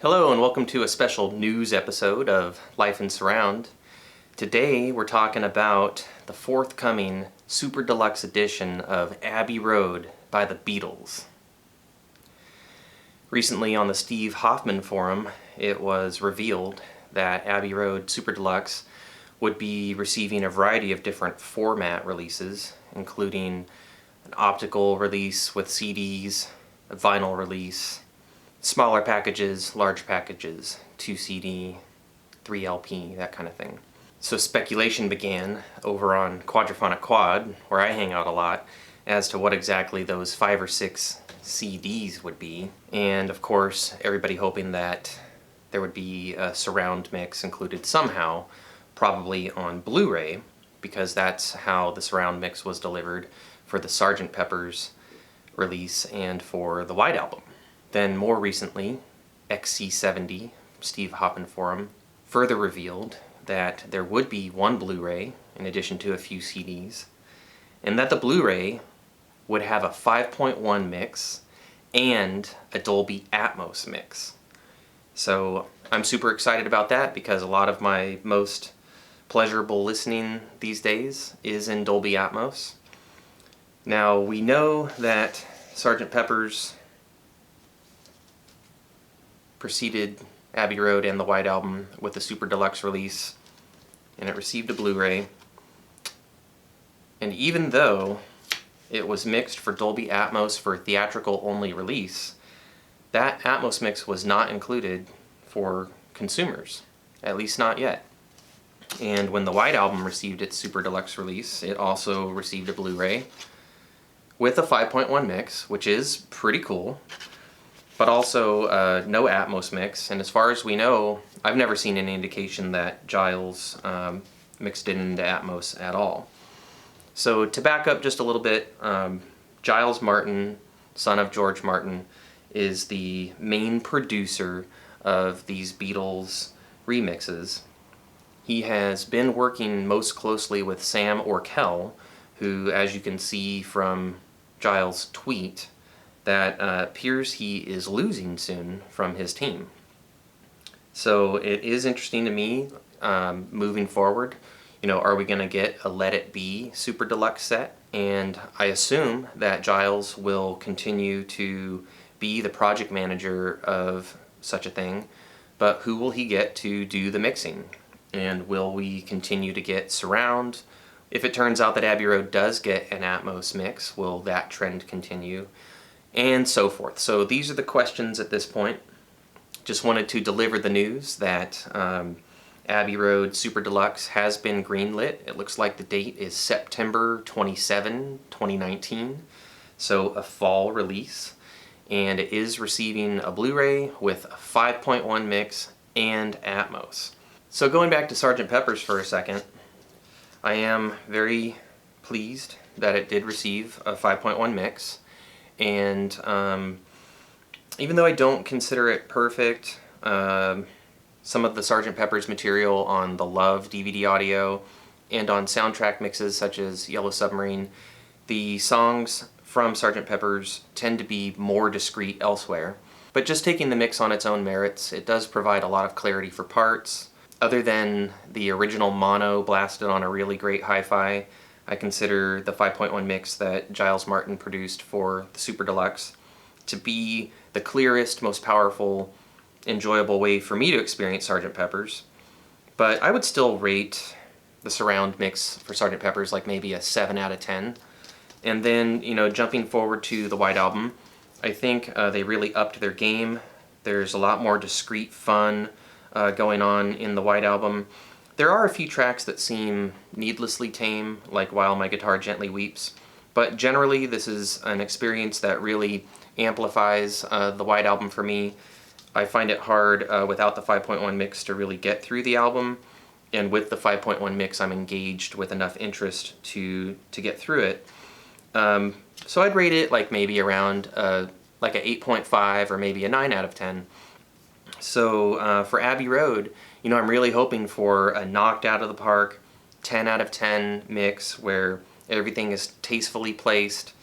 Hello and welcome to a special news episode of Life in Surround. Today we're talking about the forthcoming Super Deluxe edition of Abbey Road by the Beatles. Recently on the Steve Hoffman forum, it was revealed that Abbey Road Super Deluxe would be receiving a variety of different format releases, including an optical release with CDs, a vinyl release, smaller packages, large packages, 2 CD, 3 LP, that kind of thing. So speculation began over on Quadraphonic Quad, where I hang out a lot, as to what exactly those 5 or 6 CDs would be. And of course, everybody hoping that there would be a surround mix included somehow, probably on Blu-ray, because that's how the surround mix was delivered for the Sgt. Pepper's release and for the White Album. Then more recently, XC70, Steve Hoffman Forum, further revealed that there would be one Blu-ray in addition to a few CDs, and that the Blu-ray would have a 5.1 mix and a Dolby Atmos mix. So I'm super excited about that because a lot of my most pleasurable listening these days is in Dolby Atmos. Now we know that Sgt. Pepper's preceded Abbey Road and the White Album with a Super Deluxe release, and it received a Blu-ray. And even though it was mixed for Dolby Atmos for theatrical only release, that Atmos mix was not included for consumers, at least not yet. And when the White Album received its Super Deluxe release, it also received a Blu-ray with a 5.1 mix, which is pretty cool, but also no Atmos mix. And as far as we know, I've never seen any indication that Giles mixed it into Atmos at all. So to back up just a little bit, Giles Martin, son of George Martin, is the main producer of these Beatles remixes. He has been working most closely with Sam Orkel, who, as you can see from Giles' tweet, that appears he is losing soon from his team. So it is interesting to me, moving forward, are we going to get a Let It Be Super Deluxe set? And I assume that Giles will continue to be the project manager of such a thing, but who will he get to do the mixing? And will we continue to get surround? If it turns out that Abbey Road does get an Atmos mix, will that trend continue? And so forth. So these are the questions at this point. Just wanted to deliver the news that Abbey Road Super Deluxe has been greenlit. It looks like the date is September 27, 2019, so a fall release. And it is receiving a Blu-ray with a 5.1 mix and Atmos. So going back to Sgt. Pepper's for a second, I am very pleased that it did receive a 5.1 mix. And even though I don't consider it perfect, some of the Sgt. Pepper's material on the Love DVD audio and on soundtrack mixes such as Yellow Submarine, the songs from Sgt. Pepper's tend to be more discreet elsewhere. But just taking the mix on its own merits, it does provide a lot of clarity for parts. Other than the original mono blasted on a really great hi-fi, I consider the 5.1 mix that Giles Martin produced for the Super Deluxe to be the clearest, most powerful, enjoyable way for me to experience Sgt. Pepper's. But I would still rate the surround mix for Sgt. Pepper's like maybe a 7 out of 10. And then, jumping forward to the White Album, I think they really upped their game. There's a lot more discreet fun going on in the White Album. There are a few tracks that seem needlessly tame, like While My Guitar Gently Weeps, but generally this is an experience that really amplifies the White Album for me. I find it hard without the 5.1 mix to really get through the album, and with the 5.1 mix I'm engaged with enough interest to get through it. So I'd rate it like maybe around like a 8.5 or maybe a 9 out of 10. So for Abbey Road, I'm really hoping for a knocked out of the park 10 out of 10 mix where everything is tastefully placed,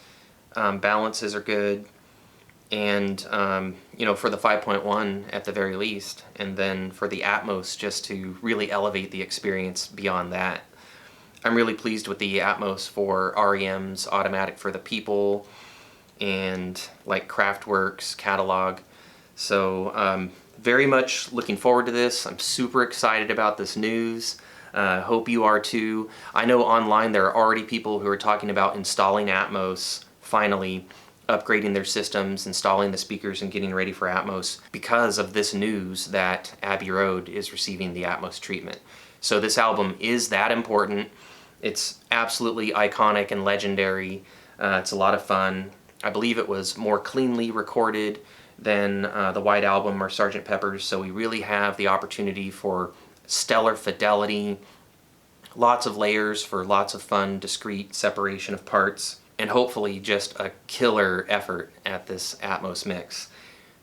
balances are good, and you know, for the 5.1 at the very least, and then for the Atmos just to really elevate the experience beyond that. I'm really pleased with the Atmos for R.E.M's Automatic for the People and like Kraftwerk's catalog. So very much looking forward to this. I'm super excited about this news. Hope you are too. I know online there are already people who are talking about installing Atmos, finally upgrading their systems, installing the speakers and getting ready for Atmos because of this news that Abbey Road is receiving the Atmos treatment. So this album is that important. It's absolutely iconic and legendary. It's a lot of fun. I believe it was more cleanly recorded than the White Album or Sgt. Pepper's, so we really have the opportunity for stellar fidelity, lots of layers for lots of fun, discrete separation of parts, and hopefully just a killer effort at this Atmos mix.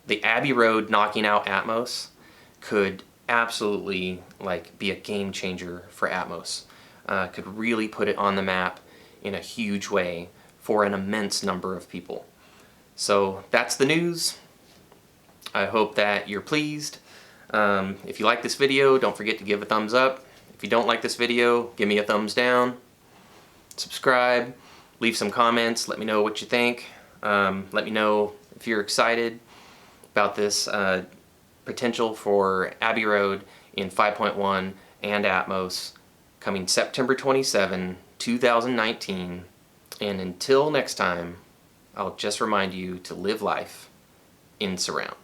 The Abbey Road knocking out Atmos could absolutely like be a game changer for Atmos. Could really put it on the map in a huge way for an immense number of people. So that's the news. I hope that you're pleased. If you like this video, don't forget to give a thumbs up. If you don't like this video, give me a thumbs down. Subscribe, leave some comments, let me know what you think. Let me know if you're excited about this potential for Abbey Road in 5.1 and Atmos coming September 27, 2019. And until next time, I'll just remind you to live life in surround.